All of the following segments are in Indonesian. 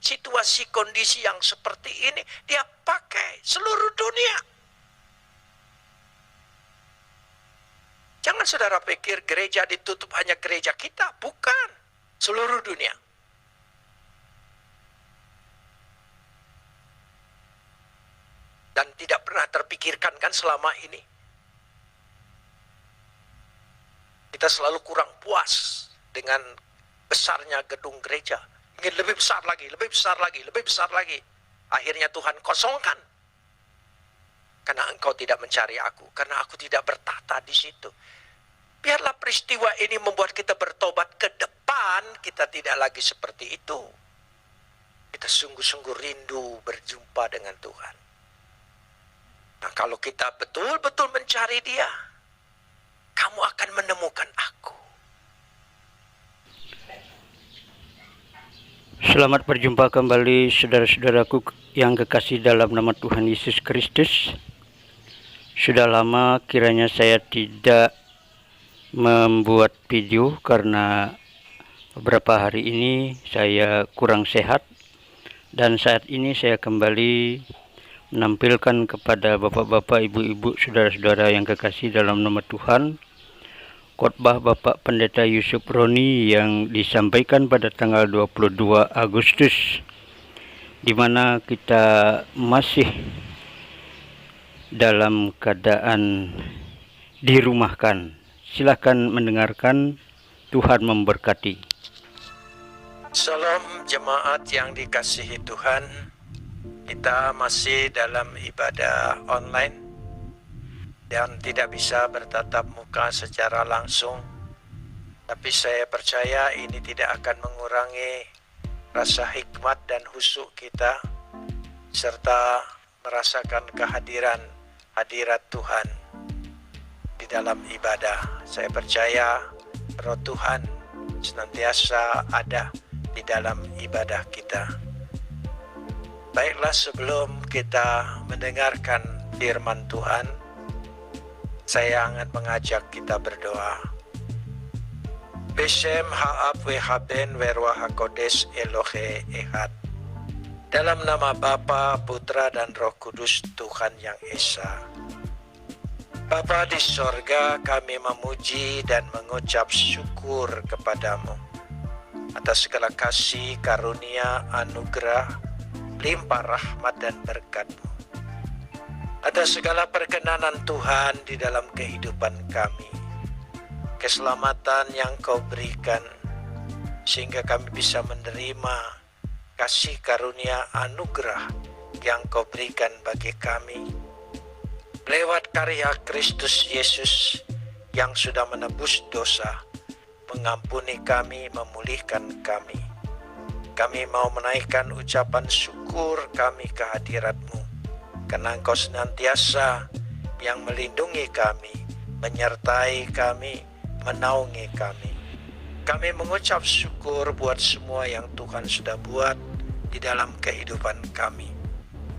situasi kondisi yang seperti ini, dia pakai seluruh dunia. Jangan saudara pikir gereja ditutup hanya gereja kita, bukan. Seluruh dunia. Dan tidak pernah terpikirkan kan selama ini. Kita selalu kurang puas dengan besarnya gedung gereja. Ingin lebih besar lagi, lebih besar lagi, lebih besar lagi. Akhirnya Tuhan kosongkan. Karena engkau tidak mencari aku, karena aku tidak bertata di situ. Biarlah peristiwa ini membuat kita bertobat ke depan, kita tidak lagi seperti itu. Kita sungguh-sungguh rindu berjumpa dengan Tuhan. Nah, kalau kita betul-betul mencari Dia, kamu akan menemukan aku. Selamat berjumpa kembali saudara-saudaraku yang kekasih dalam nama Tuhan Yesus Kristus. Sudah lama kiranya saya tidak membuat video karena beberapa hari ini saya kurang sehat. Dan saat ini saya kembali menampilkan kepada bapak-bapak, ibu-ibu, saudara-saudara yang kekasih dalam nama Tuhan, khotbah Bapak Pendeta Yusuf Roni yang disampaikan pada tanggal 22 Agustus, di mana kita masih dalam keadaan dirumahkan. Silahkan mendengarkan, Tuhan memberkati. Salam jemaat yang dikasihi Tuhan. Kita masih dalam ibadah online dan tidak bisa bertatap muka secara langsung. Tapi saya percaya ini tidak akan mengurangi rasa hikmat dan khusyuk kita, serta merasakan hadirat Tuhan di dalam ibadah. Saya percaya Roh Tuhan senantiasa ada di dalam ibadah kita. Baiklah, sebelum kita mendengarkan firman Tuhan, saya ingin mengajak kita berdoa. Beshem ha'ab wehaben werwa hakodes Elohe ehad. Dalam nama Bapa, Putra, dan Roh Kudus, Tuhan yang Esa. Bapa di sorga, kami memuji dan mengucap syukur kepadamu atas segala kasih, karunia, anugerah, limpah rahmat dan berkat-Mu. Atas segala perkenanan Tuhan di dalam kehidupan kami, keselamatan yang Kau berikan, sehingga kami bisa menerima kasih karunia anugerah yang Kau berikan bagi kami, lewat karya Kristus Yesus yang sudah menebus dosa, mengampuni kami, memulihkan kami. Kami mau menaikkan ucapan syukur kami ke hadirat-Mu, karena Engkau senantiasa yang melindungi kami, menyertai kami, menaungi kami. Kami mengucap syukur buat semua yang Tuhan sudah buat di dalam kehidupan kami.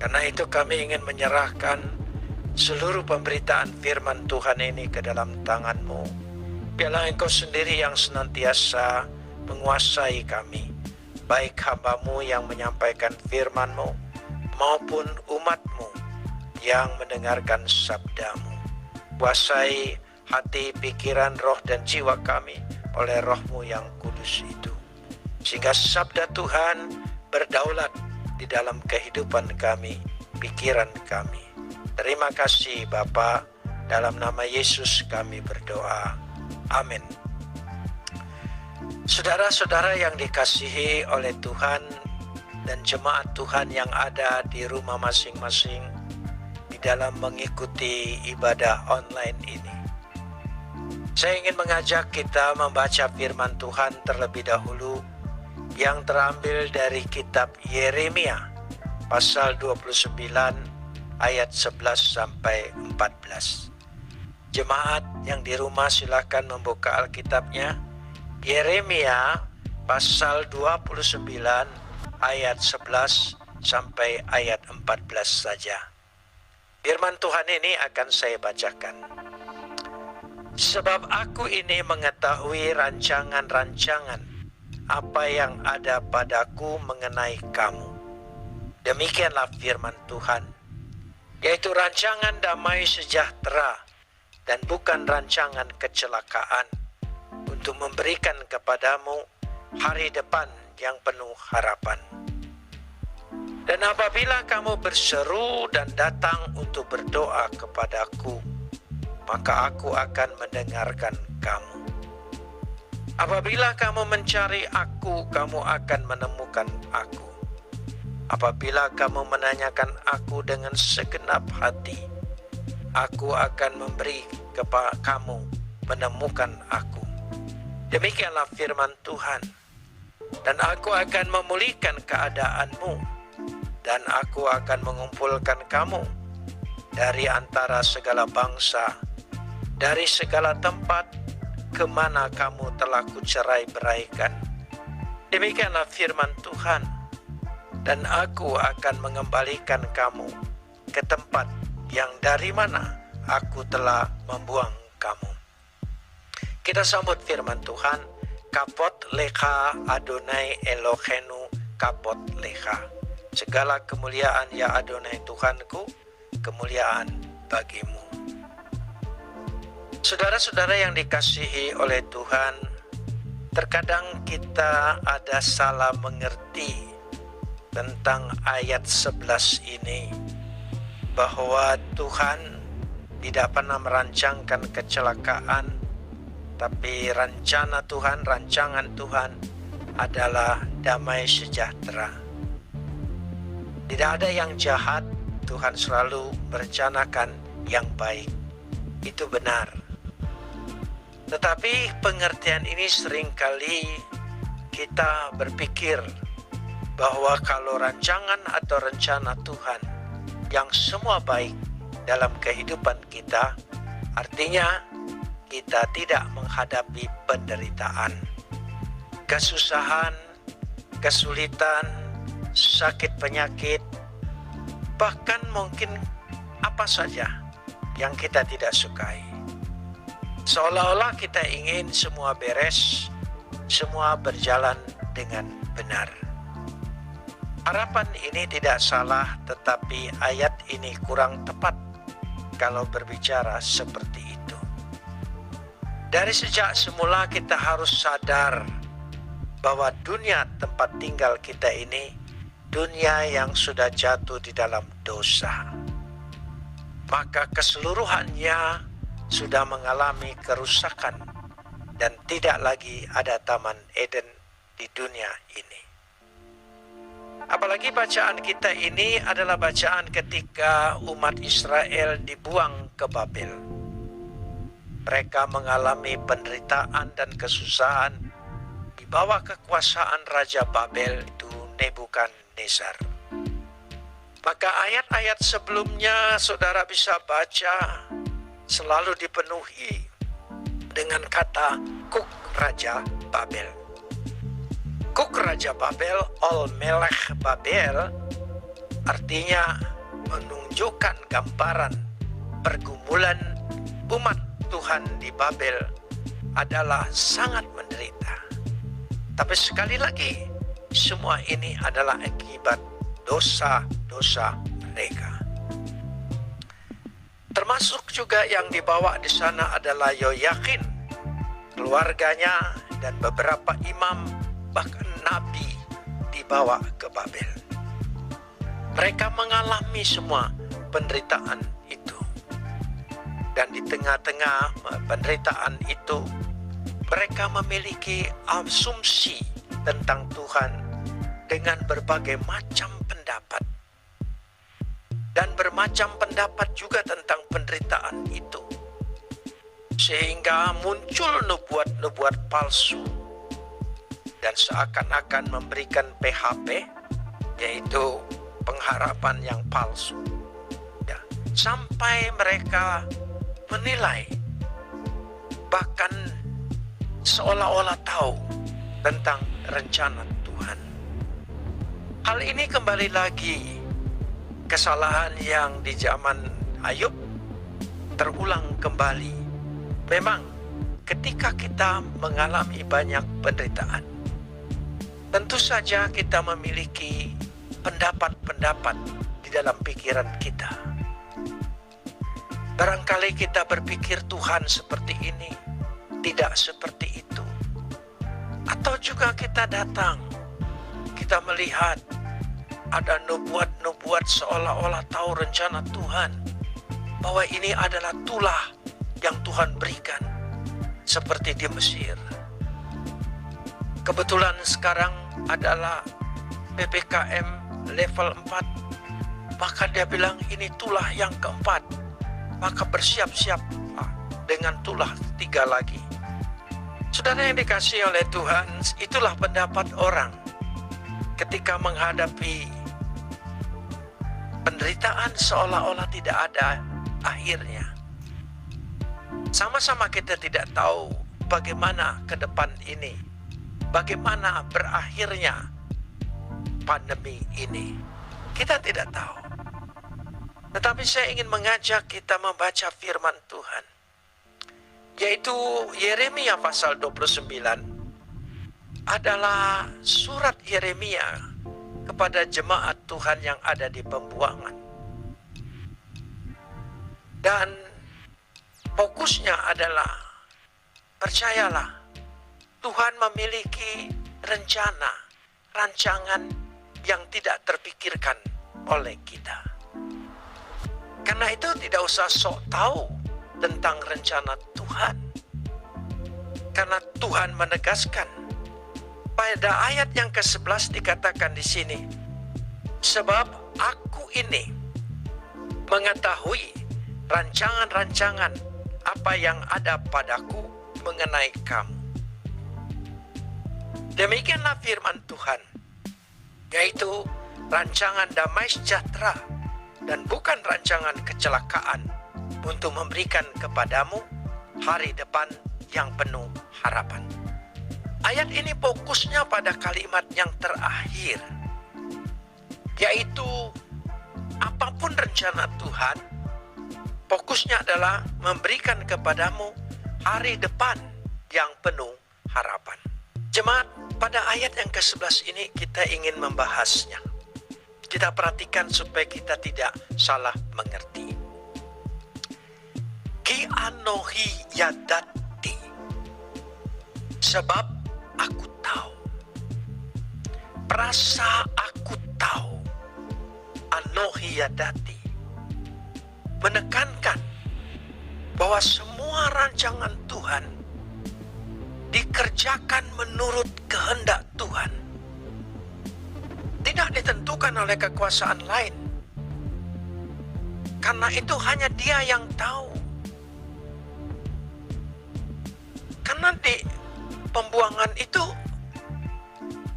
Karena itu kami ingin menyerahkan seluruh pemberitaan firman Tuhan ini ke dalam tangan-Mu. Biarlah Engkau sendiri yang senantiasa menguasai kami, baik hamba-Mu yang menyampaikan firman-Mu maupun umat-Mu yang mendengarkan sabda-Mu. Kuasai hati, pikiran, roh, dan jiwa kami oleh Roh-Mu yang kudus itu, sehingga sabda Tuhan berdaulat di dalam kehidupan kami, pikiran kami. Terima kasih Bapa, dalam nama Yesus kami berdoa. Amin. Saudara-saudara yang dikasihi oleh Tuhan dan jemaat Tuhan yang ada di rumah masing-masing di dalam mengikuti ibadah online ini, saya ingin mengajak kita membaca firman Tuhan terlebih dahulu yang terambil dari kitab Yeremia pasal 29 ayat 11 sampai 14. Jemaat yang di rumah silakan membuka Alkitabnya. Yeremia pasal 29 ayat 11 sampai ayat 14 saja. Firman Tuhan ini akan saya bacakan. Sebab aku ini mengetahui rancangan-rancangan apa yang ada padaku mengenai kamu. Demikianlah firman Tuhan, yaitu rancangan damai sejahtera dan bukan rancangan kecelakaan, untuk memberikan kepadamu hari depan yang penuh harapan. Dan apabila kamu berseru dan datang untuk berdoa kepadaku, maka aku akan mendengarkan kamu. Apabila kamu mencari aku, kamu akan menemukan aku. Apabila kamu menanyakan aku dengan segenap hati, aku akan memberi kepada kamu menemukan aku. Demikianlah firman Tuhan. Dan aku akan memulihkan keadaanmu, dan aku akan mengumpulkan kamu dari antara segala bangsa, dari segala tempat kemana kamu telah kucerai-beraikan. Demikianlah firman Tuhan. Dan aku akan mengembalikan kamu ke tempat yang dari mana aku telah membuang kamu. Kita sambut firman Tuhan. Kapot lecha Adonai Elohenu, kapot lecha. Segala kemuliaan ya Adonai Tuhanku, kemuliaan bagimu. Saudara-saudara yang dikasihi oleh Tuhan, terkadang kita ada salah mengerti tentang ayat 11 ini, bahwa Tuhan tidak pernah merancangkan kecelakaan, tapi rancangan Tuhan adalah damai sejahtera. Tidak ada yang jahat, Tuhan selalu merencanakan yang baik. Itu benar. Tetapi pengertian ini seringkali kita berpikir bahwa kalau rancangan atau rencana Tuhan yang semua baik dalam kehidupan kita, artinya kita tidak menghadapi penderitaan, kesusahan, kesulitan, sakit penyakit, bahkan mungkin apa saja yang kita tidak sukai. Seolah-olah kita ingin semua beres, semua berjalan dengan benar. Harapan ini tidak salah, tetapi ayat ini kurang tepat kalau berbicara seperti itu. Dari sejak semula kita harus sadar bahwa dunia tempat tinggal kita ini dunia yang sudah jatuh di dalam dosa. Maka keseluruhannya sudah mengalami kerusakan dan tidak lagi ada Taman Eden di dunia ini. Apalagi bacaan kita ini adalah bacaan ketika umat Israel dibuang ke Babel. Mereka mengalami penderitaan dan kesusahan di bawah kekuasaan Raja Babel, itu Nebukadnezar. Maka ayat-ayat sebelumnya saudara bisa baca selalu dipenuhi dengan kata Kuk Raja Babel. Kuk Raja Babel, Ol Melech Babel, artinya menunjukkan gambaran pergumulan umat Tuhan di Babel adalah sangat menderita. Tapi sekali lagi, semua ini adalah akibat dosa-dosa mereka. Termasuk juga yang dibawa di sana adalah Yoyakin, keluarganya, dan beberapa imam, bahkan nabi dibawa ke Babel. Mereka mengalami semua penderitaan itu. Dan di tengah-tengah penderitaan itu, mereka memiliki asumsi tentang Tuhan dengan berbagai macam pendapat. Dan bermacam pendapat juga tentang penderitaan itu. Sehingga muncul nubuat-nubuat palsu. Dan seakan-akan memberikan PHP, yaitu pengharapan yang palsu. Ya, sampai mereka menilai, bahkan seolah-olah tahu tentang rencana Tuhan. Hal ini kembali lagi kesalahan yang di zaman Ayub terulang kembali. Memang ketika kita mengalami banyak penderitaan, Tentu saja kita memiliki pendapat-pendapat di dalam pikiran kita. Barangkali kita berpikir Tuhan seperti ini, tidak seperti itu. Atau juga kita datang, kita melihat ada nubuat-nubuat seolah-olah tahu rencana Tuhan, bahwa ini adalah tulah yang Tuhan berikan, seperti di Mesir. Kebetulan sekarang adalah PPKM level 4, maka dia bilang ini tulah yang keempat, maka bersiap-siap dengan tulah 3 lagi. Saudara yang dikasihi oleh Tuhan, itulah pendapat orang ketika menghadapi penderitaan seolah-olah tidak ada akhirnya. Sama-sama kita tidak tahu bagaimana ke depan ini, bagaimana berakhirnya pandemi ini. Kita tidak tahu. Tetapi saya ingin mengajak kita membaca firman Tuhan, yaitu Yeremia pasal 29 adalah surat Yeremia kepada jemaat Tuhan yang ada di pembuangan. Dan fokusnya adalah, percayalah, Tuhan memiliki rencana, rancangan yang tidak terpikirkan oleh kita. Karena itu tidak usah sok tahu tentang rencana Tuhan. Karena Tuhan menegaskan pada ayat yang ke-11 dikatakan di sini, sebab aku ini mengetahui rancangan-rancangan apa yang ada padaku mengenai kamu. Demikianlah firman Tuhan, yaitu rancangan damai sejahtera dan bukan rancangan kecelakaan, untuk memberikan kepadamu hari depan yang penuh harapan. Ayat ini fokusnya pada kalimat yang terakhir, yaitu apapun rencana Tuhan, fokusnya adalah memberikan kepadamu hari depan yang penuh harapan. Jemaat, pada ayat yang ke-11 ini kita ingin membahasnya. Kita perhatikan supaya kita tidak salah mengerti. Ki anohi yadati, sebab aku tahu. Perasa aku tahu. Anohi yadati menekankan bahwa semua rancangan Tuhan dikerjakan menurut kehendak Tuhan. Tidak ditentukan oleh kekuasaan lain. Karena itu hanya Dia yang tahu. Karena di pembuangan itu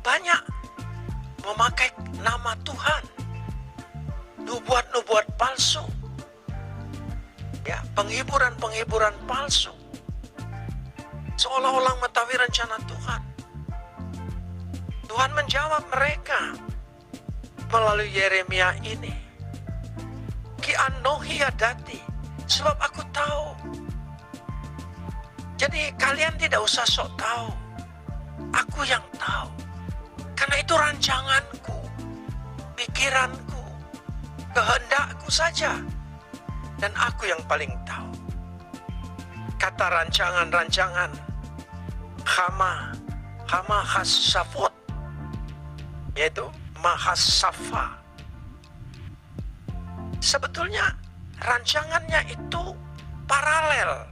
banyak memakai nama Tuhan. Nubuat-nubuat palsu. Ya, penghiburan-penghiburan palsu. Seolah-olah mengetahui rencana Tuhan. Tuhan menjawab mereka melalui Yeremia ini. Ki anohi yadati, sebab aku tahu. Jadi kalian tidak usah sok tahu. Aku yang tahu. Karena itu rancanganku, pikiranku, kehendakku saja. Dan aku yang paling tahu. Kata rancangan-rancangan, Hama Hasafot, yaitu Mahasafa. Sebetulnya rancangannya itu paralel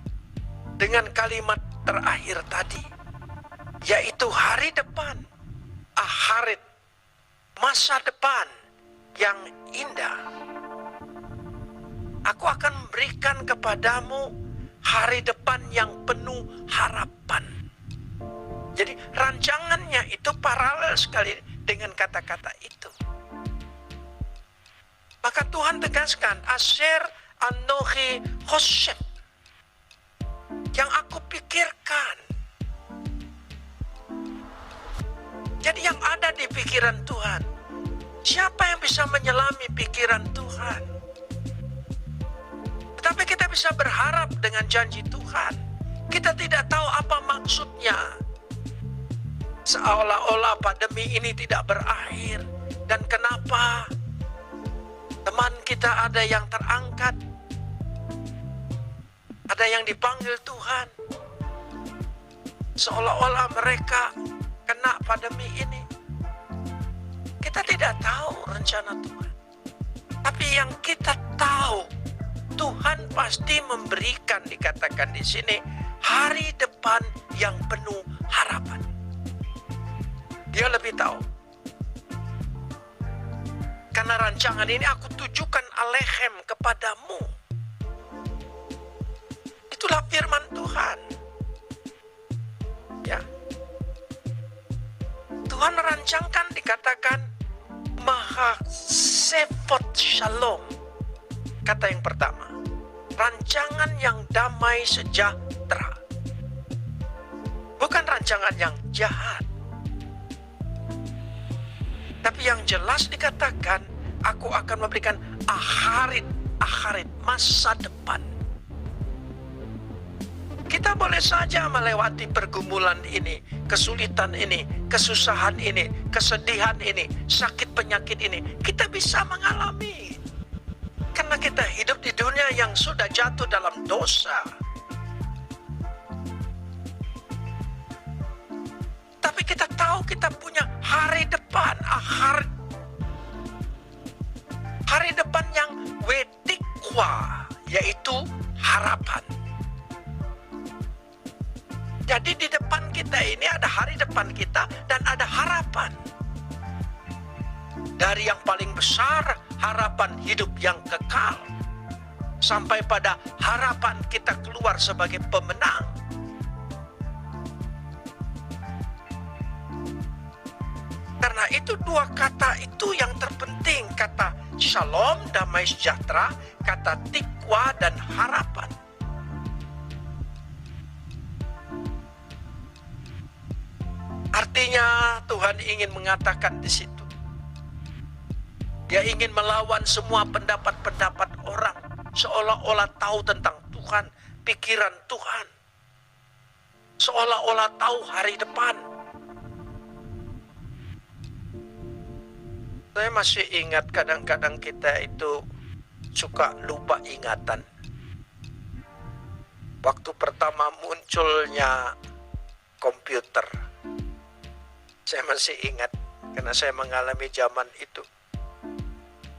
dengan kalimat terakhir tadi, yaitu hari depan, akhirat, masa depan yang indah. Aku akan memberikan kepadamu hari depan yang penuh harapan. Jadi rancangannya itu paralel sekali dengan kata-kata itu. Maka Tuhan tegaskan, Asher anohi hoshem, yang aku pikirkan. Jadi yang ada di pikiran Tuhan, siapa yang bisa menyelami pikiran Tuhan? Tetapi kita bisa berharap dengan janji Tuhan. Kita tidak tahu apa maksudnya. Seolah-olah pandemi ini tidak berakhir. Dan kenapa teman kita ada yang terangkat, ada yang dipanggil Tuhan, seolah-olah mereka kena pandemi ini. Kita tidak tahu rencana Tuhan. Tapi yang kita tahu, Tuhan pasti memberikan, dikatakan di sini, hari depan yang penuh harapan. Dia lebih tahu. Karena rancangan ini aku tujukan alehem kepadamu. Itulah firman Tuhan. Ya. Tuhan merancangkan, dikatakan Mahasefot Shalom. Kata yang pertama, rancangan yang damai sejahtera. Bukan rancangan yang jahat. Tapi yang jelas dikatakan, aku akan memberikan akharit, masa depan. Kita boleh saja melewati pergumulan ini, kesulitan ini, kesusahan ini, kesedihan ini, sakit penyakit ini. Kita bisa mengalami. Karena kita hidup di dunia yang sudah jatuh dalam dosa. Tapi kita tahu kita punya hari depan, hari depan yang wetikwa, yaitu harapan. Jadi di depan kita ini ada hari depan kita dan ada harapan. Dari yang paling besar, harapan hidup yang kekal, sampai pada harapan kita keluar sebagai pemenang. Karena itu dua kata itu yang terpenting, kata shalom, damai sejahtera, kata tikwa dan harapan. Artinya Tuhan ingin mengatakan di situ, Dia ingin melawan semua pendapat-pendapat orang seolah-olah tahu tentang Tuhan, pikiran Tuhan, seolah-olah tahu hari depan. Saya masih ingat kadang-kadang kita itu suka lupa ingatan. Waktu pertama munculnya komputer, saya masih ingat karena saya mengalami zaman itu.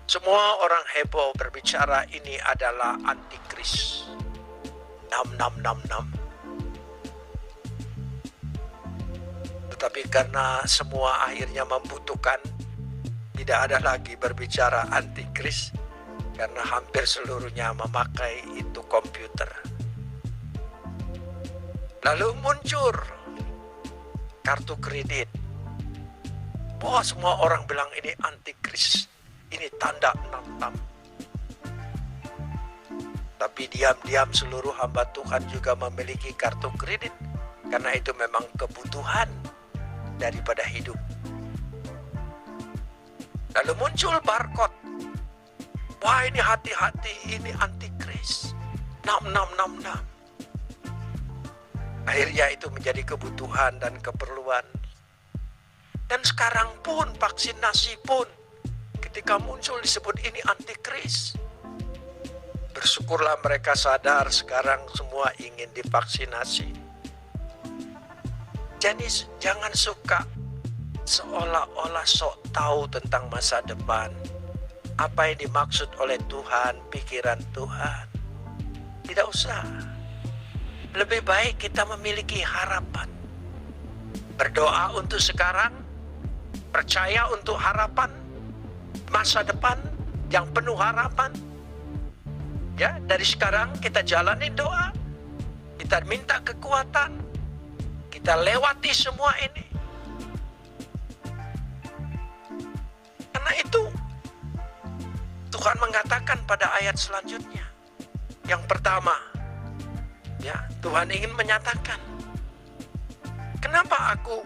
Semua orang heboh berbicara ini adalah antikris. 6666. Tetapi karena semua akhirnya membutuhkan, tidak ada lagi berbicara antikris karena hampir seluruhnya memakai itu komputer. Lalu muncul kartu kredit. Wah, semua orang bilang ini antikris, ini tanda 66. Tapi diam-diam seluruh hamba Tuhan juga memiliki kartu kredit karena itu memang kebutuhan daripada hidup. Lalu muncul barcode. Wah, ini hati-hati, ini antikris. 6666. Akhirnya itu menjadi kebutuhan dan keperluan. Dan sekarang pun, vaksinasi pun, ketika muncul disebut ini antikris. Bersyukurlah mereka sadar sekarang semua ingin divaksinasi. Jadi jangan suka seolah-olah sok tahu tentang masa depan. Apa yang dimaksud oleh Tuhan, pikiran Tuhan. Tidak usah. Lebih baik kita memiliki harapan. Berdoa untuk sekarang, percaya untuk harapan, masa depan yang penuh harapan. Ya, dari sekarang kita jalani doa, kita minta kekuatan, kita lewati semua ini. Karena itu Tuhan mengatakan pada ayat selanjutnya. Yang pertama, ya, Tuhan ingin menyatakan, kenapa aku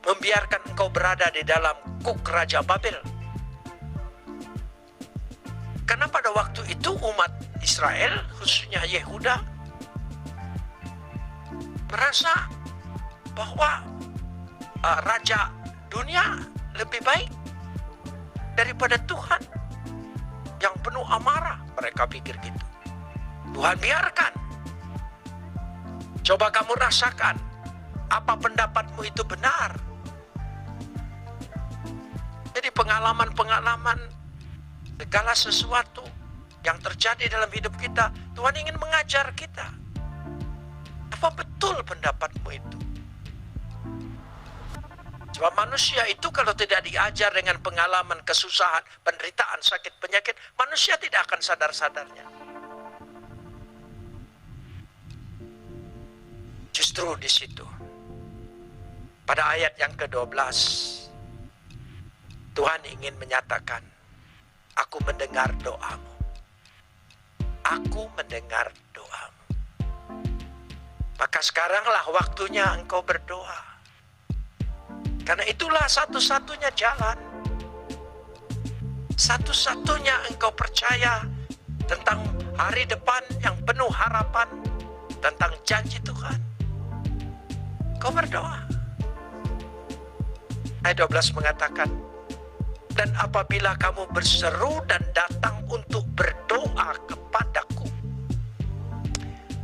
membiarkan engkau berada di dalam kuk Raja Babel? Karena pada waktu itu umat Israel, khususnya Yehuda, merasa bahwa raja dunia lebih baik daripada Tuhan yang penuh amarah. Mereka pikir gitu. Tuhan biarkan. Coba kamu rasakan, apa pendapatmu itu benar. Jadi pengalaman-pengalaman segala sesuatu yang terjadi dalam hidup kita, Tuhan ingin mengajar kita. Apa betul pendapatmu itu? Sebab manusia itu kalau tidak diajar dengan pengalaman kesusahan, penderitaan, sakit, penyakit, manusia tidak akan sadar-sadarnya. Justru di situ, pada ayat yang ke-12, Tuhan ingin menyatakan, aku mendengar doamu. Aku mendengar doamu. Maka sekaranglah waktunya engkau berdoa. Karena itulah satu-satunya jalan. Satu-satunya engkau percaya tentang hari depan yang penuh harapan, tentang janji Tuhan. Kau berdoa. Ayat 12 mengatakan, dan apabila kamu berseru dan datang untuk berdoa kepadaku,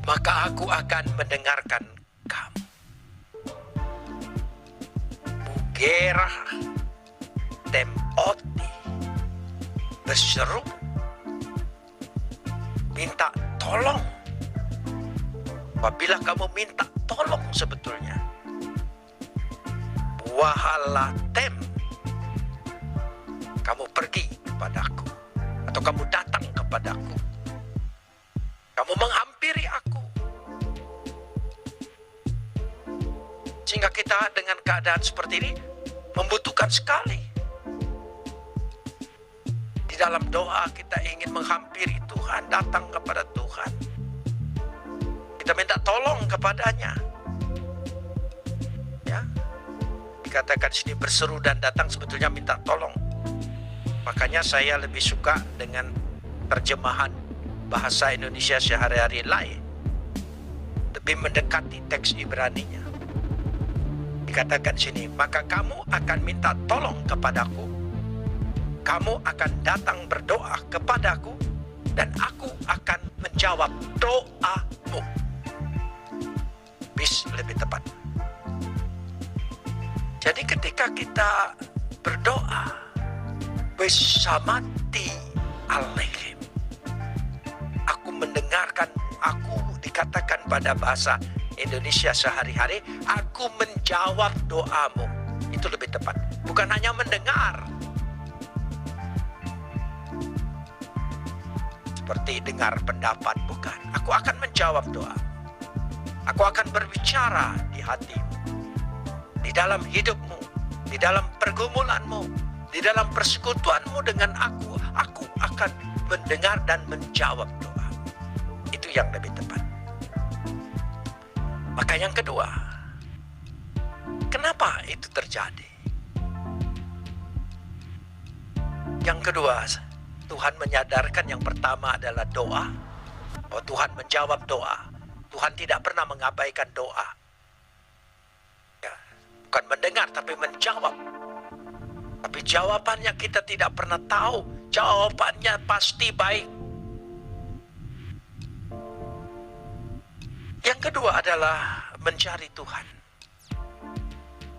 maka aku akan mendengarkan kamu. Mugera temoti, berseru, minta tolong. Apabila kamu minta tolong sebetulnya, wahalatem, kamu pergi kepadaku, atau kamu datang kepadaku, kamu menghampiri aku. Sehingga kita dengan keadaan seperti ini membutuhkan sekali. Di dalam doa kita ingin menghampiri Tuhan, datang kepada Tuhan. Kita minta tolong kepadanya. Ya, dikatakan di sini berseru dan datang, sebetulnya minta tolong. Makanya saya lebih suka dengan terjemahan bahasa Indonesia sehari-hari lain, lebih mendekati teks Ibraninya. Dikatakan di sini, maka kamu akan minta tolong kepadaku, kamu akan datang berdoa kepadaku, dan aku akan menjawab doamu. Bis lebih tepat. Jadi ketika kita berdoa, besamati alaihim, aku mendengarkan, aku dikatakan pada bahasa Indonesia sehari-hari, aku menjawab doamu. Itu lebih tepat. Bukan hanya mendengar. Seperti dengar pendapat, bukan. Aku akan menjawab doa. Aku akan berbicara di hatimu, di dalam hidupmu, di dalam pergumulanmu, di dalam persekutuanmu dengan aku akan mendengar dan menjawab doa. Itu yang lebih tepat. Maka yang kedua, kenapa itu terjadi? Yang kedua, Tuhan menyadarkan yang pertama adalah doa. Bahwa Tuhan menjawab doa. Tuhan tidak pernah mengabaikan doa. Ya, bukan mendengar tapi menjawab. Tapi jawabannya kita tidak pernah tahu. Jawabannya pasti baik. Yang kedua adalah mencari Tuhan.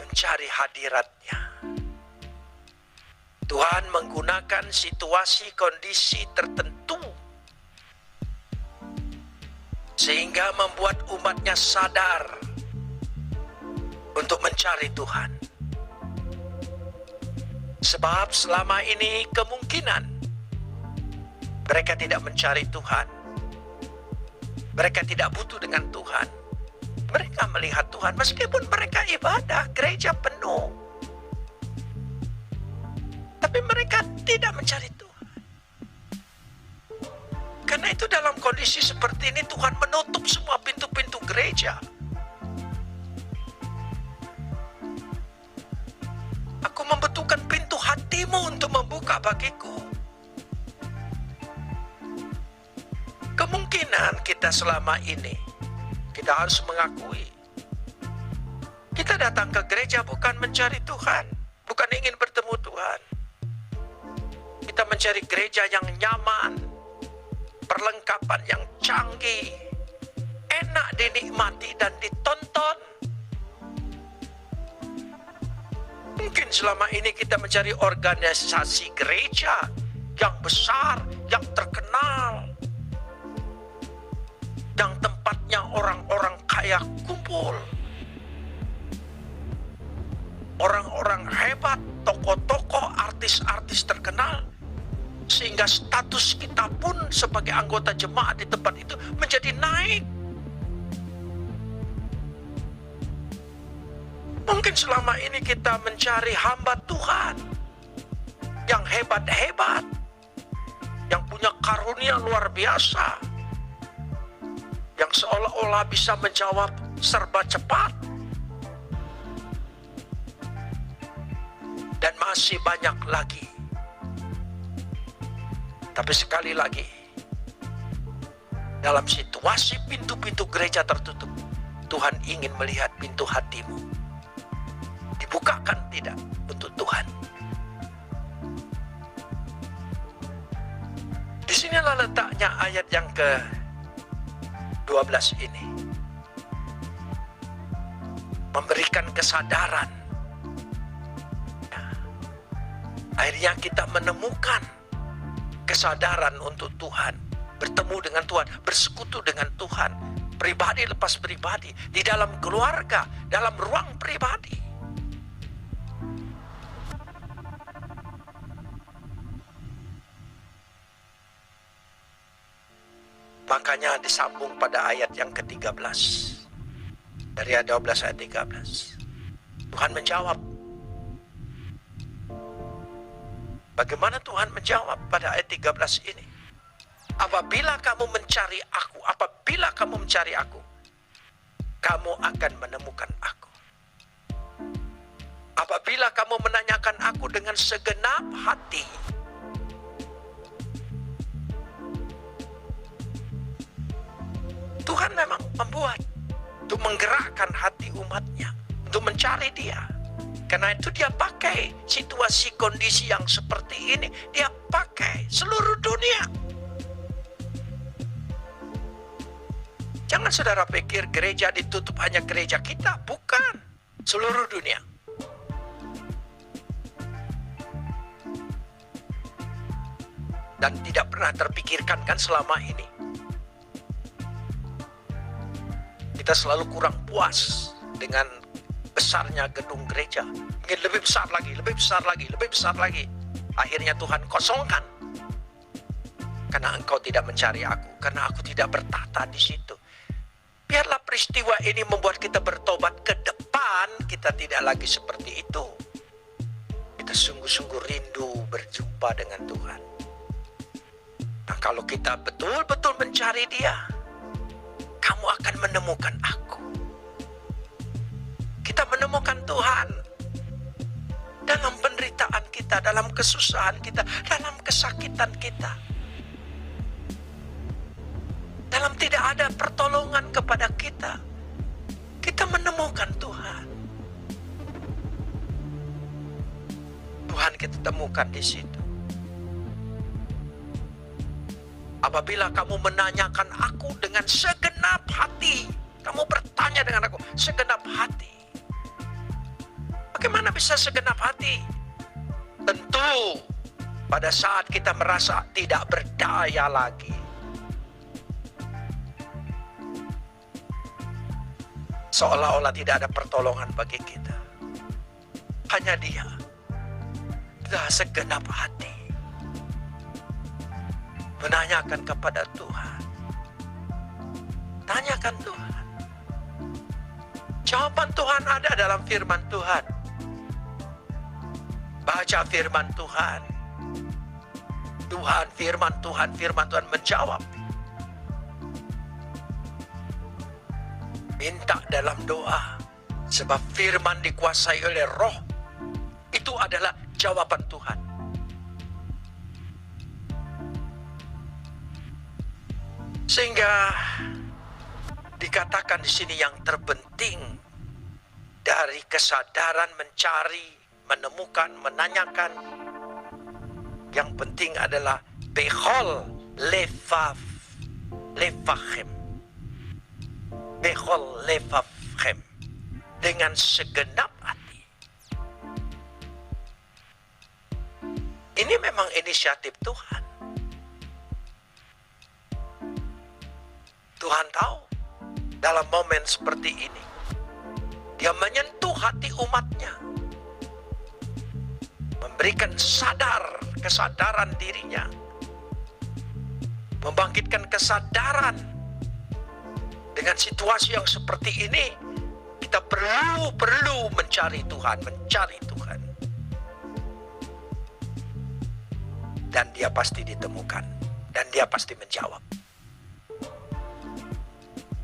Mencari hadiratnya. Tuhan menggunakan situasi kondisi tertentu sehingga membuat umatnya sadar untuk mencari Tuhan. Sebab selama ini kemungkinan mereka tidak mencari Tuhan. Mereka tidak butuh dengan Tuhan. Mereka melihat Tuhan meskipun mereka ibadah, gereja penuh. Tapi mereka tidak mencari Tuhan. Karena itu dalam kondisi seperti ini Tuhan menutup semua pintu-pintu gereja. Aku membutuhkan pintu hatimu untuk membuka bagiku. Kemungkinan kita selama ini, kita harus mengakui, Kita datang ke gereja bukan mencari Tuhan, bukan ingin bertemu Tuhan. Kita mencari gereja yang nyaman, perlengkapan yang canggih, enak dinikmati dan ditonton. Mungkin selama ini kita mencari organisasi gereja yang besar, yang terkenal, yang tempatnya orang-orang kaya kumpul, orang-orang hebat, tokoh-tokoh, artis-artis terkenal, sehingga status kita pun sebagai anggota jemaat di tempat itu menjadi naik. Mungkin selama ini kita mencari hamba Tuhan yang hebat-hebat, yang punya karunia luar biasa, yang seolah-olah bisa menjawab serba cepat. Dan masih banyak lagi. Tapi sekali lagi, dalam situasi pintu-pintu gereja tertutup, Tuhan ingin melihat pintu hatimu. Dibukakan tidak untuk Tuhan. Disinilah letaknya ayat yang ke-12 ini. Memberikan kesadaran. Akhirnya kita menemukan kesadaran untuk Tuhan, bertemu dengan Tuhan, bersekutu dengan Tuhan, pribadi lepas pribadi, di dalam keluarga, dalam ruang pribadi. Makanya disambung pada ayat yang ke-13. Dari ayat 12 ayat 13. Tuhan menjawab. Bagaimana Tuhan menjawab pada ayat 13 ini? Apabila kamu mencari aku, kamu akan menemukan aku. Apabila kamu menanyakan aku dengan segenap hati, Tuhan memang membuat untuk menggerakkan hati umatnya untuk mencari Dia. Karena itu Dia pakai situasi kondisi yang seperti ini, Dia pakai seluruh dunia. Jangan saudara pikir gereja ditutup hanya gereja kita, bukan, seluruh dunia. Dan tidak pernah terpikirkan kan selama ini. Kita selalu kurang puas dengan besarnya gedung gereja. Ingin lebih besar lagi, lebih besar lagi, lebih besar lagi. Akhirnya Tuhan kosongkan. Karena engkau tidak mencari aku, karena aku tidak bertata di situ. Biarlah peristiwa ini membuat kita bertobat ke depan, kita tidak lagi seperti itu. Kita sungguh-sungguh rindu berjumpa dengan Tuhan. Nah, kalau kita betul-betul mencari Dia, kamu akan menemukan aku. Kita menemukan Tuhan dalam penderitaan kita, dalam kesusahan kita, dalam kesakitan kita. Dalam tidak ada pertolongan kepada kita, kita menemukan Tuhan. Tuhan kita temukan di situ. Apabila kamu menanyakan aku dengan segenap hati, kamu bertanya dengan aku segenap hati. Bagaimana bisa segenap hati? Tentu pada saat kita merasa tidak berdaya lagi. Seolah-olah tidak ada pertolongan bagi kita. Hanya Dia. Kita segenap hati menanyakan kepada Tuhan. Tanyakan Tuhan. Jawaban Tuhan ada dalam firman Tuhan. Baca firman Tuhan. Firman Tuhan menjawab. Minta dalam doa, sebab firman dikuasai oleh Roh. Itu adalah jawaban Tuhan. Sehingga dikatakan di sini yang terpenting dari kesadaran mencari, menemukan, menanyakan. Yang penting adalah bechol levachem. Bechol levachem. Dengan segenap hati. Ini memang inisiatif Tuhan. Tuhan tahu dalam momen seperti ini Dia menyentuh hati umatnya, memberikan kesadaran dirinya, membangkitkan kesadaran. Dengan situasi yang seperti ini, kita perlu mencari Tuhan. Dan Dia pasti ditemukan, dan Dia pasti menjawab.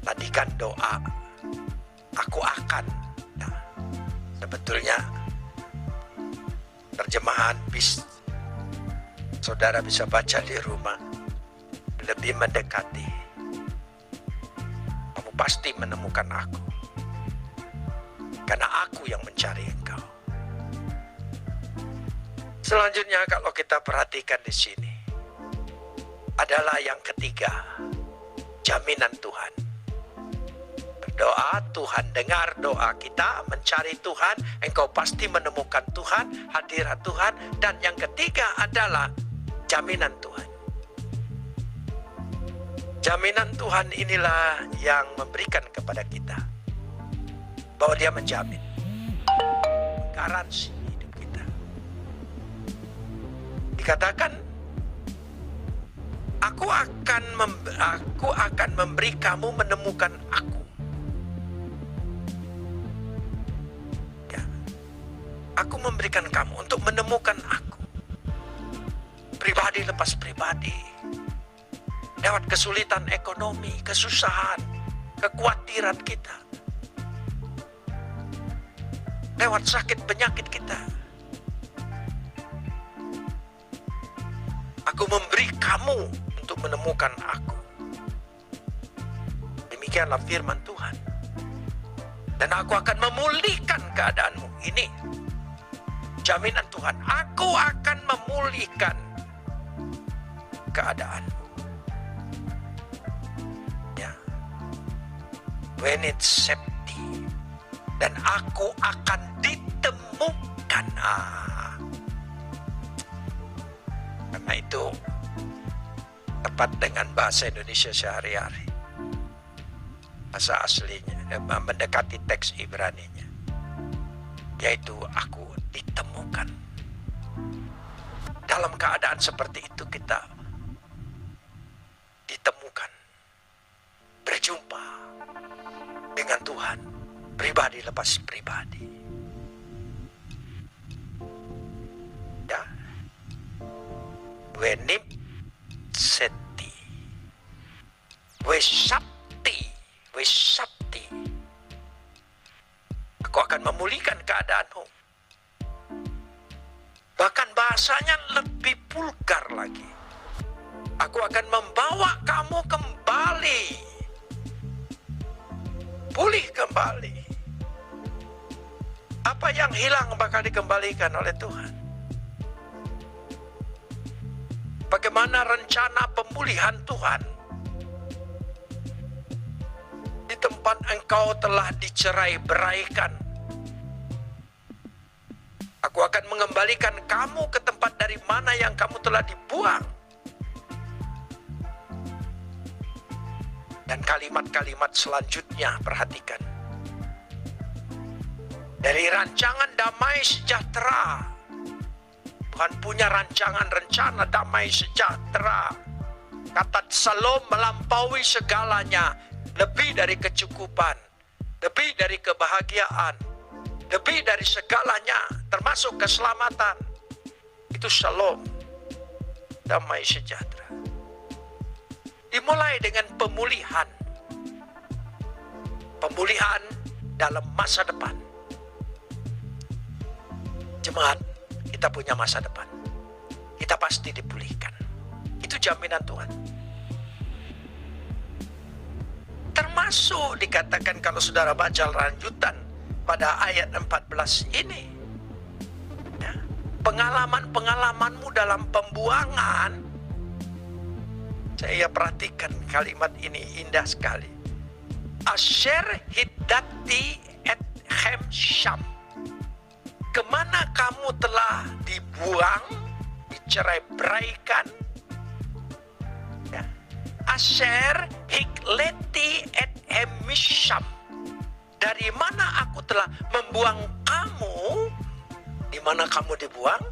Tadi kan doa, aku akan. Nah, sebetulnya terjemahan saudara bisa baca di rumah, lebih mendekati. Kamu pasti menemukan aku, karena aku yang mencari engkau. Selanjutnya kalau kita perhatikan di sini, adalah yang ketiga, jaminan Tuhan. Berdoa, Tuhan dengar doa kita, mencari Tuhan, engkau pasti menemukan Tuhan, hadirat Tuhan. Dan yang ketiga adalah jaminan Tuhan. Jaminan Tuhan inilah yang memberikan kepada kita bahwa Dia menjamin, garansi hidup kita. Dikatakan, aku akan memberi kamu menemukan aku. Ya, aku memberikan kamu untuk menemukan aku. Pribadi lepas pribadi. Lewat kesulitan ekonomi, kesusahan, kekhawatiran kita. Lewat sakit penyakit kita. Aku memberi kamu untuk menemukan aku. Demikianlah firman Tuhan. Dan aku akan memulihkan keadaanmu. Ini jaminan Tuhan. Aku akan memulihkan keadaanmu. Ya. When it's safety. Dan aku akan ditemukan. Karena itu tepat dengan bahasa Indonesia sehari-hari. Bahasa aslinya, mendekati teks Ibraninya. Yaitu aku ditemukan. Dalam keadaan seperti itu kita ditemukan. Berjumpa dengan Tuhan. Pribadi lepas pribadi. Ya. Wenip seti. Wesapti. Aku akan memulihkan keadaanmu. Bahkan bahasanya lebih vulgar lagi. Aku akan membawa kamu kembali. Pulih kembali. Apa yang hilang bakal dikembalikan oleh Tuhan. Bagaimana rencana pemulihan Tuhan di tempat engkau telah dicerai-beraikan. Aku akan mengembalikan kamu ke tempat dari mana yang kamu telah dibuang. Dan kalimat-kalimat selanjutnya perhatikan. Dari rancangan damai sejahtera. Tuhan punya rancangan rencana damai sejahtera. Kata Shalom melampaui segalanya. Lebih dari kecukupan. Lebih dari kebahagiaan. Lebih dari segalanya. Termasuk keselamatan. Itu Shalom. Damai sejahtera. Dimulai dengan pemulihan. Pemulihan dalam masa depan. Jemaat, kita punya masa depan. Kita pasti dipulihkan. Itu jaminan Tuhan. Termasuk dikatakan kalau saudara baca lanjutan pada ayat 14 ini. Ya, pengalaman-pengalamanmu dalam pembuangan, saya perhatikan kalimat ini indah sekali. Asher hiddati et hem syam. Kemana kamu telah dibuang, dicerai-beraikan. Ya. Asher hikleti et emisham. Dari mana aku telah membuang kamu? Di mana kamu dibuang?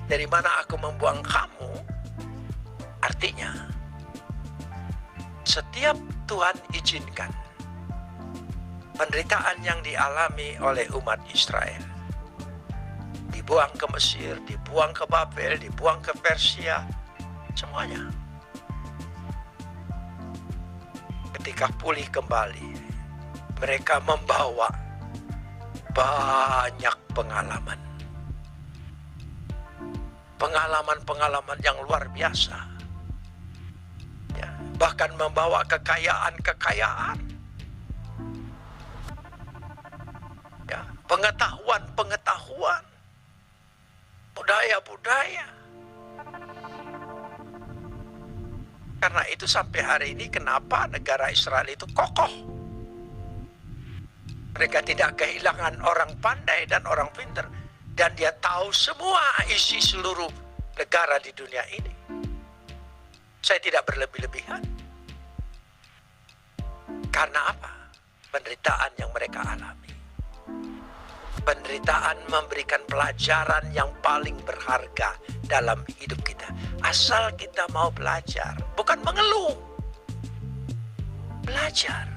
Dari mana aku membuang kamu? Artinya, setiap Tuhan izinkan penderitaan yang dialami oleh umat Israel, dibuang ke Mesir, dibuang ke Babel, dibuang ke Persia, semuanya. Ketika pulih kembali, mereka membawa banyak pengalaman. Pengalaman-pengalaman yang luar biasa. Ya, bahkan membawa kekayaan-kekayaan. Ya, pengetahuan-pengetahuan. Budaya-budaya. Karena itu sampai hari ini kenapa negara Israel itu kokoh. Mereka tidak kehilangan orang pandai dan orang pintar. Dan dia tahu semua isi seluruh negara di dunia ini. Saya tidak berlebih-lebihan. Karena apa? Penderitaan yang mereka alami. Penderitaan memberikan pelajaran yang paling berharga dalam hidup kita. Asal kita mau belajar, bukan mengeluh. Belajar.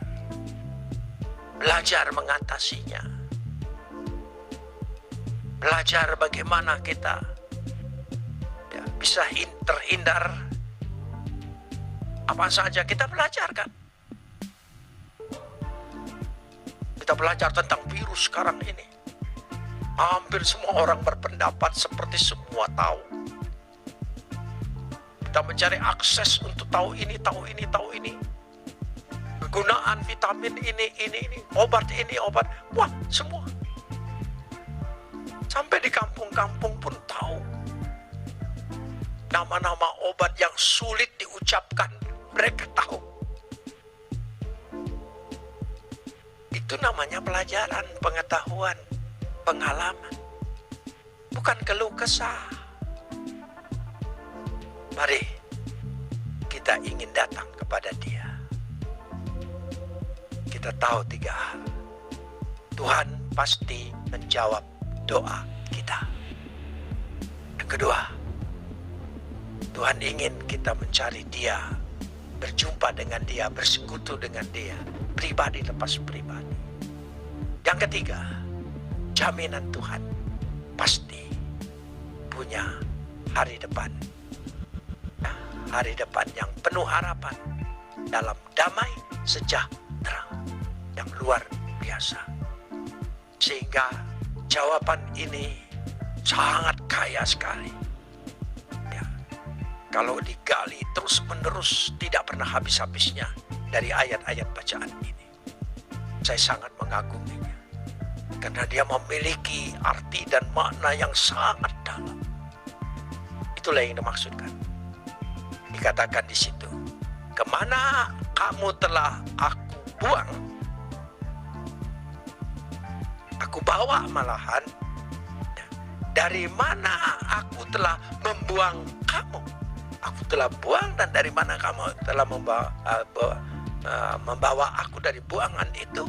Belajar mengatasinya. Belajar bagaimana kita ya, bisa terhindar. Apa saja kita belajar kan. Kita belajar tentang virus sekarang ini. Hampir semua orang berpendapat seperti semua tahu. Kita mencari akses untuk tahu ini, tahu ini, tahu ini. Kegunaan vitamin ini, obat ini, obat. Wah, semua. Sampai di kampung-kampung pun tahu. Nama-nama obat yang sulit diucapkan, mereka tahu. Itu namanya pelajaran, pengetahuan, pengalaman. Bukan keluh kesah. Mari kita ingin datang kepada Dia. Kita tahu 3 hal. Tuhan pasti menjawab doa kita. Yang kedua, Tuhan ingin kita mencari Dia, berjumpa dengan Dia, bersekutu dengan Dia, pribadi lepas pribadi. Yang ketiga, jaminan Tuhan pasti punya hari depan. Nah, hari depan yang penuh harapan dalam damai sejahtera yang luar biasa. Sehingga jawaban ini sangat kaya sekali. Ya, kalau digali terus-menerus tidak pernah habis-habisnya dari ayat-ayat bacaan ini. Saya sangat mengaguminya. Karena dia memiliki arti dan makna yang sangat dalam. Itulah yang dimaksudkan. Dikatakan di situ, kemana kamu telah aku buang, aku bawa malahan. Dari mana aku telah membuang kamu, aku telah buang, dan dari mana kamu telah membawa aku dari buangan itu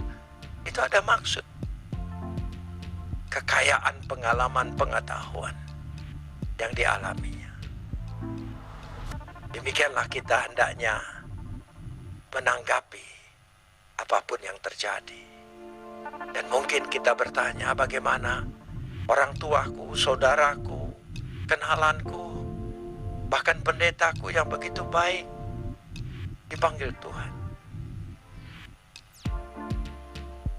ada maksud. Kekayaan pengalaman pengetahuan yang dialaminya. Demikianlah kita hendaknya menanggapi apapun yang terjadi. Dan mungkin kita bertanya, bagaimana orang tuaku, saudaraku, kenalanku, bahkan pendetaku yang begitu baik dipanggil Tuhan.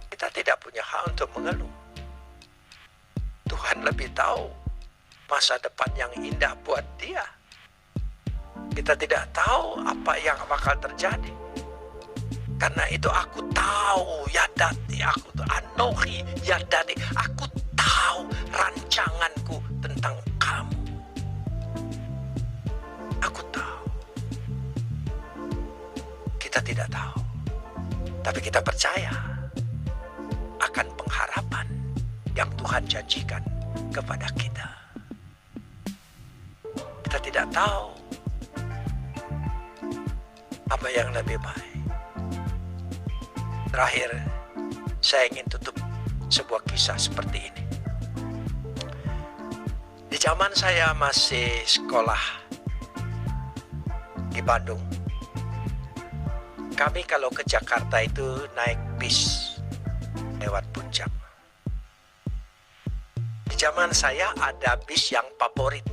Kita tidak punya hak untuk mengeluh. Tuhan lebih tahu masa depan yang indah buat dia. Kita tidak tahu apa yang bakal terjadi. Karena itu aku tahu yadati, aku tuh anohi yadati, aku tahu rancanganku tentang kamu. Aku tahu. Kita tidak tahu, tapi kita percaya akan pengharapan yang Tuhan janjikan kepada kita. Kita tidak tahu apa yang lebih baik. Terakhir, saya ingin tutup sebuah kisah seperti ini. Di zaman saya masih sekolah di Bandung, kami kalau ke Jakarta itu naik bis lewat Puncak. Di zaman saya ada bis yang favorit,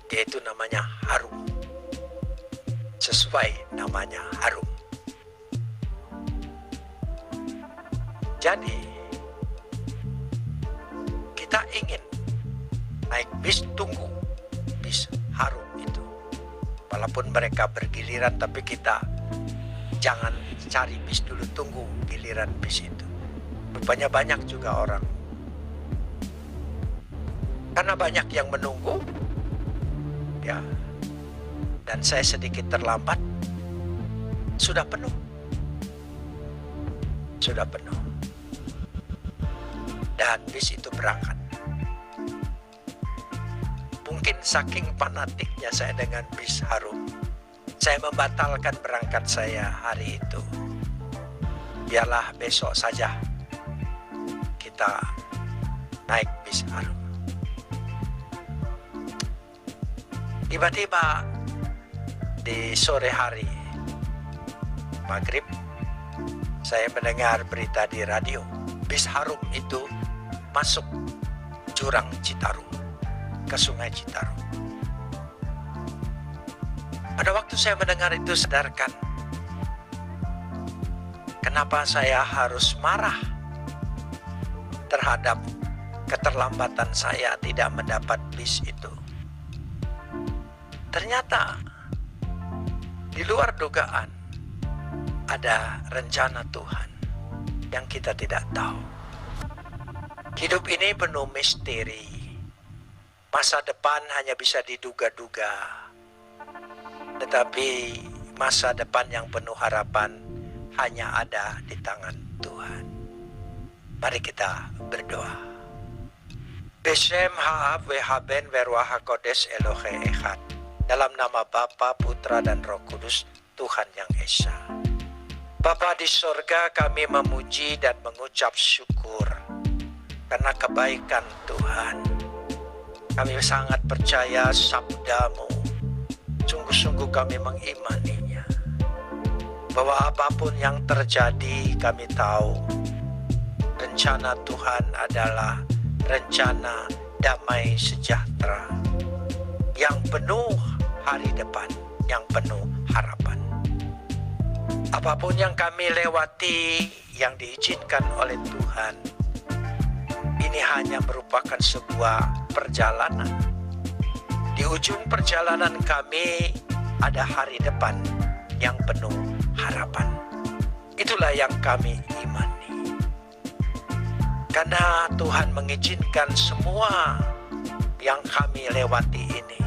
yaitu namanya Harum. Sesuai namanya Harum. Jadi, kita ingin naik bis, tunggu bis Harum itu. Walaupun mereka bergiliran, tapi kita jangan cari bis dulu, tunggu giliran bis itu. Rupanya banyak juga orang. Karena banyak yang menunggu, ya, dan saya sedikit terlambat, sudah penuh. Sudah penuh. Dan bis itu berangkat. Mungkin saking fanatiknya saya dengan bis Harum, saya membatalkan berangkat saya hari itu. Biarlah besok saja kita naik bis Harum. Tiba-tiba di sore hari, maghrib, saya mendengar berita di radio. Bis Harum itu masuk jurang Citarum, ke sungai Citarum. Pada waktu saya mendengar itu, sadarkan kenapa saya harus marah terhadap keterlambatan saya tidak mendapat bis itu. Ternyata di luar dugaan ada rencana Tuhan yang kita tidak tahu. Hidup ini penuh misteri. Masa depan hanya bisa diduga-duga. Tetapi masa depan yang penuh harapan hanya ada di tangan Tuhan. Mari kita berdoa. Beshem ha'ab wehaben verwaha kodes Elohe Echad. Dalam nama Bapa, Putra, dan Roh Kudus, Tuhan yang Esa. Bapa di sorga, kami memuji dan mengucap syukur karena kebaikan Tuhan. Kami sangat percaya sabdamu. Sungguh-sungguh kami mengimaninya. Bahwa apapun yang terjadi, kami tahu rencana Tuhan adalah rencana damai sejahtera yang penuh hari depan, yang penuh harapan. Apapun yang kami lewati, yang diizinkan oleh Tuhan, ini hanya merupakan sebuah perjalanan. Di ujung perjalanan kami ada hari depan yang penuh harapan. Itulah yang kami imani. Karena Tuhan mengizinkan semua yang kami lewati ini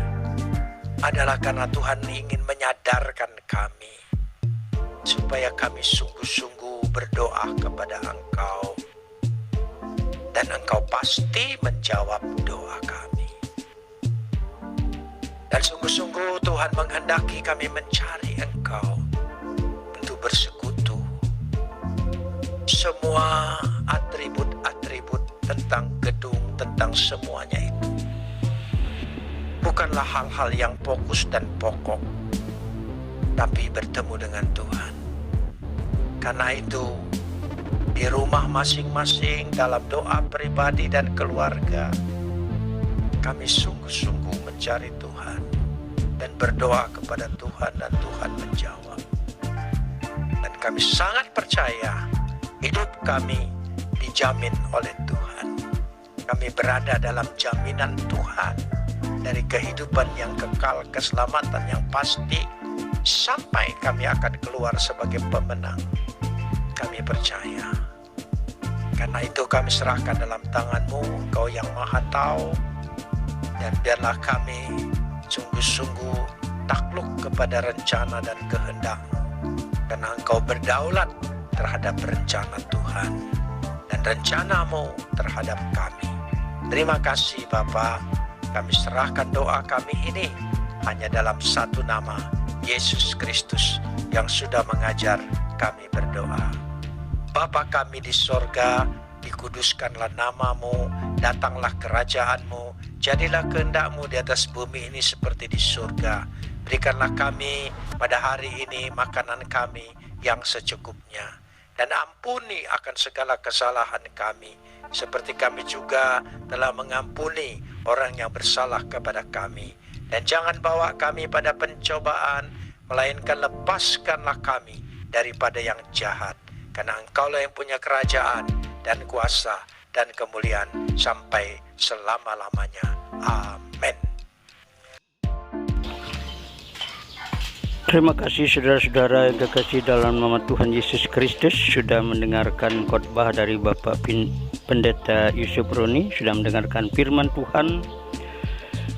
adalah karena Tuhan ingin menyadarkan kami supaya kami sungguh-sungguh berdoa kepada Engkau, dan Engkau pasti menjawab doa kami. Dan sungguh-sungguh Tuhan menghendaki kami mencari Engkau untuk bersekutu. Semua atribut-atribut tentang gedung, tentang semuanya itu bukanlah hal-hal yang fokus dan pokok, tapi bertemu dengan Tuhan. Karena itu, di rumah masing-masing, dalam doa pribadi dan keluarga, kami sungguh-sungguh mencari Tuhan dan berdoa kepada Tuhan, dan Tuhan menjawab. Dan kami sangat percaya hidup kami dijamin oleh Tuhan. Kami berada dalam jaminan Tuhan dari kehidupan yang kekal, keselamatan yang pasti, sampai kami akan keluar sebagai pemenang. Kami percaya. Karena itu kami serahkan dalam tangan-Mu, Engkau yang Maha Tahu, dan biarlah kami sungguh-sungguh takluk kepada rencana dan kehendak-Mu, karena Engkau berdaulat terhadap rencana Tuhan dan rencana-Mu terhadap kami. Terima kasih Bapa, kami serahkan doa kami ini hanya dalam satu nama, Yesus Kristus, yang sudah mengajar kami berdoa. Bapa kami di sorga, dikuduskanlah nama-Mu, datanglah kerajaan-Mu, jadilah kehendak-Mu di atas bumi ini seperti di surga. Berikanlah kami pada hari ini makanan kami yang secukupnya, dan ampuni akan segala kesalahan kami, seperti kami juga telah mengampuni orang yang bersalah kepada kami. Dan jangan bawa kami pada pencobaan, melainkan lepaskanlah kami daripada yang jahat. Karena Engkaulah yang punya kerajaan dan kuasa dan kemuliaan sampai selama-lamanya. Amin. Terima kasih saudara-saudara yang kekasih dalam nama Tuhan Yesus Kristus, sudah mendengarkan khotbah dari Bapak Pendeta Yusuf Roni, sudah mendengarkan firman Tuhan.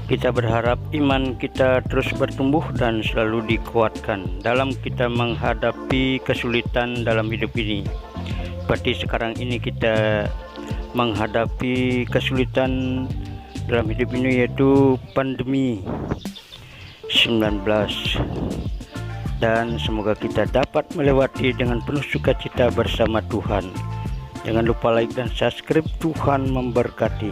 Kita berharap iman kita terus bertumbuh dan selalu dikuatkan dalam kita menghadapi kesulitan dalam hidup ini. Seperti sekarang ini kita menghadapi kesulitan dalam hidup ini, yaitu pandemi 19. Dan semoga kita dapat melewati dengan penuh sukacita bersama Tuhan. Jangan lupa like dan subscribe. Tuhan memberkati.